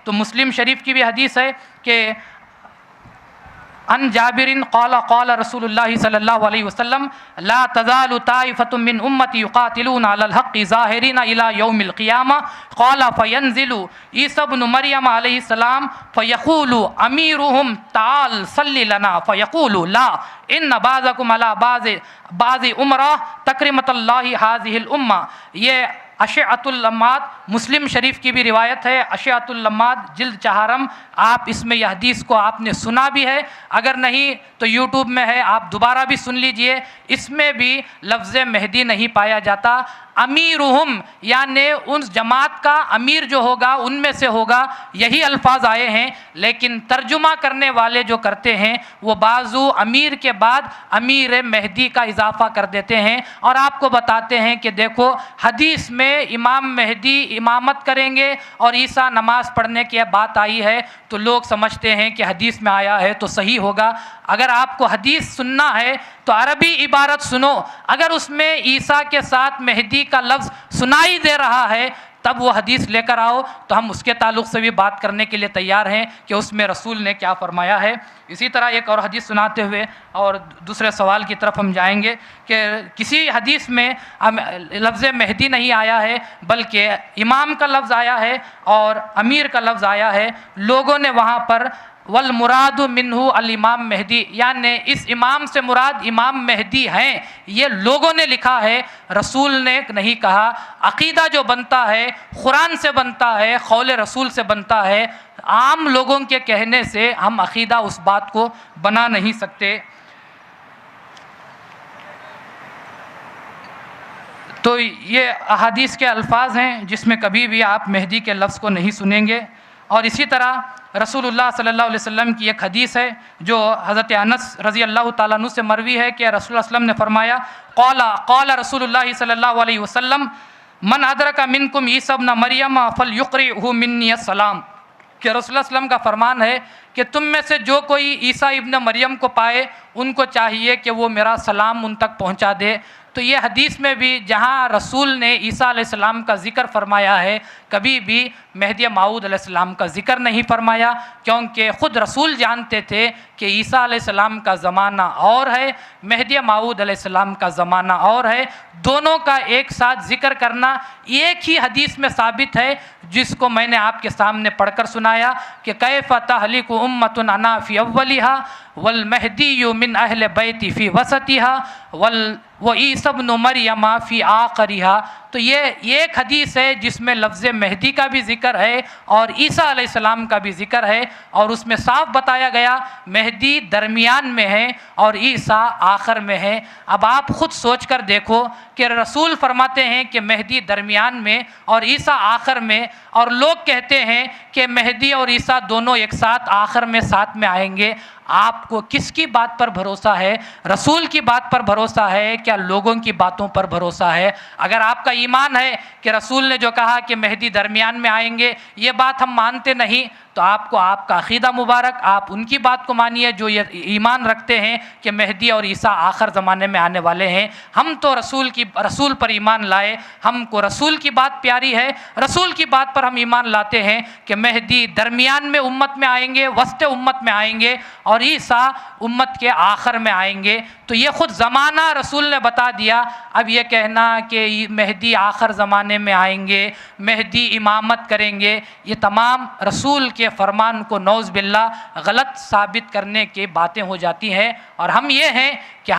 تو مسلم شریف کی بھی حدیث ہے کہ ان جابرین قال قال رسول اللہ صلی اللہ علیہ وسلم لا تزال طائفة من امتی یقاتلون علی الحق ظاہرین الی یوم القیامہ قال فینزل عیسی ابن مریم علیہ السلام فیقول امیرهم تعال صلی لنا فیقول لا ان بعضکم علی بعض امرا تکرمۃ اللہ هذه الامہ۔ یہ اشعۃ اللمات مسلم شریف کی بھی روایت ہے، اشعۃ اللمات جلد 4، آپ اس میں یہ حدیث کو آپ نے سنا بھی ہے، اگر نہیں تو یوٹیوب میں ہے، آپ دوبارہ بھی سن لیجئے۔ اس میں بھی لفظ مہدی نہیں پایا جاتا، امیرہم یعنی ان جماعت کا امیر جو ہوگا ان میں سے ہوگا، یہی الفاظ آئے ہیں، لیکن ترجمہ کرنے والے جو کرتے ہیں وہ بعضو امیر کے بعد امیر مہدی کا اضافہ کر دیتے ہیں، اور آپ کو بتاتے ہیں کہ دیکھو حدیث میں امام مہدی امامت کریں گے اور عیسیٰ نماز پڑھنے کی بات آئی ہے، تو لوگ سمجھتے ہیں کہ حدیث میں آیا ہے تو صحیح ہوگا۔ اگر آپ کو حدیث سننا ہے تو عربی عبارت سنو، اگر اس میں عیسیٰ کے ساتھ مہدی کا لفظ سنائی دے رہا ہے تب وہ حدیث لے کر آؤ، تو ہم اس کے تعلق سے بھی بات کرنے کے لیے تیار ہیں کہ اس میں رسول نے کیا فرمایا ہے۔ اسی طرح ایک اور حدیث سناتے ہوئے اور دوسرے سوال کی طرف ہم جائیں گے کہ کسی حدیث میں لفظ مہدی نہیں آیا ہے بلکہ امام کا لفظ آیا ہے اور امیر کا لفظ آیا ہے، لوگوں نے وہاں پر والمراد منہ الامام مہدی، یعنی اس امام سے مراد امام مہدی ہیں، یہ لوگوں نے لکھا ہے، رسول نے نہیں کہا۔ عقیدہ جو بنتا ہے قرآن سے بنتا ہے، قول رسول سے بنتا ہے، عام لوگوں کے کہنے سے ہم عقیدہ اس بات کو بنا نہیں سکتے۔ تو یہ احادیث کے الفاظ ہیں جس میں کبھی بھی آپ مہدی کے لفظ کو نہیں سنیں گے۔ اور اسی طرح رسول اللہ صلی اللہ علیہ وسلم کی ایک حدیث ہے جو حضرت انس رضی اللہ تعالیٰ عنہ سے مروی ہے کہ رسول اللہ صلی اللہ علیہ وسلم نے فرمایا قال رسول اللہ صلی اللہ علیہ وسلم من ادرک منکم عیسی ابن مریم فلیقرئہ منی السلام، کہ رسول اللہ صلی اللہ علیہ وسلم کا فرمان ہے کہ تم میں سے جو کوئی عیسیٰ ابن مریم کو پائے ان کو چاہیے کہ وہ میرا سلام ان تک پہنچا دے۔ تو یہ حدیث میں بھی جہاں رسول نے عیسیٰ علیہ السلام کا ذکر فرمایا ہے، کبھی بھی مہدی موعود علیہ السلام کا ذکر نہیں فرمایا، کیونکہ خود رسول جانتے تھے کہ عیسیٰ علیہ السلام کا زمانہ اور ہے، مہدی موعود علیہ السلام کا زمانہ اور ہے، دونوں کا ایک ساتھ ذکر کرنا ایک ہی حدیث میں ثابت ہے، جس کو میں نے آپ کے سامنے پڑھ کر سنایا کہ کیف تہلک امۃ انا فی اولھا والمہدی من اہل بیتی فی وسطھا وعیسی ابن مریم فی آخرھا۔ تو یہ ایک حدیث ہے جس میں لفظ مہدی کا بھی ذکر ہے اور عیسیٰ علیہ السلام کا بھی ذکر ہے، اور اس میں صاف بتایا گیا مہدی درمیان میں ہے اور عیسیٰ آخر میں ہے۔ اب آپ خود سوچ کر دیکھو کہ رسول فرماتے ہیں کہ مہدی درمیان میں اور عیسیٰ آخر میں، اور لوگ کہتے ہیں کہ مہدی اور عیسیٰ دونوں ایک ساتھ آخر میں ساتھ میں آئیں گے۔ آپ کو کس کی بات پر بھروسہ ہے؟ رسول کی بات پر بھروسہ ہے کیا لوگوں کی باتوں پر بھروسہ ہے؟ اگر آپ کا ایمان ہے کہ رسول نے جو کہا کہ مہدی درمیان میں آئیں گے یہ بات ہم مانتے نہیں، تو آپ کو آپ کا عقیدہ مبارک، آپ ان کی بات کو مانیے جو یہ ایمان رکھتے ہیں کہ مہدی اور عیسیٰ آخر زمانے میں آنے والے ہیں۔ ہم تو رسول پر ایمان لائے، ہم کو رسول کی بات پیاری ہے، رسول کی بات پر ہم ایمان لاتے ہیں کہ مہدی درمیان میں امت میں آئیں گے، وسط امت میں آئیں گے، اور عیسیٰ امت کے آخر میں آئیں گے۔ تو یہ خود زمانہ رسول نے بتا دیا۔ اب یہ کہنا کہ مہدی آخر زمانے میں آئیں گے، مہدی امامت کریں گے، یہ تمام رسول کے فرمان کو نعوذ باللہ غلط ثابت کرنے کی باتیں ہو جاتی ہیں، اور ہم یہ ہیں کہ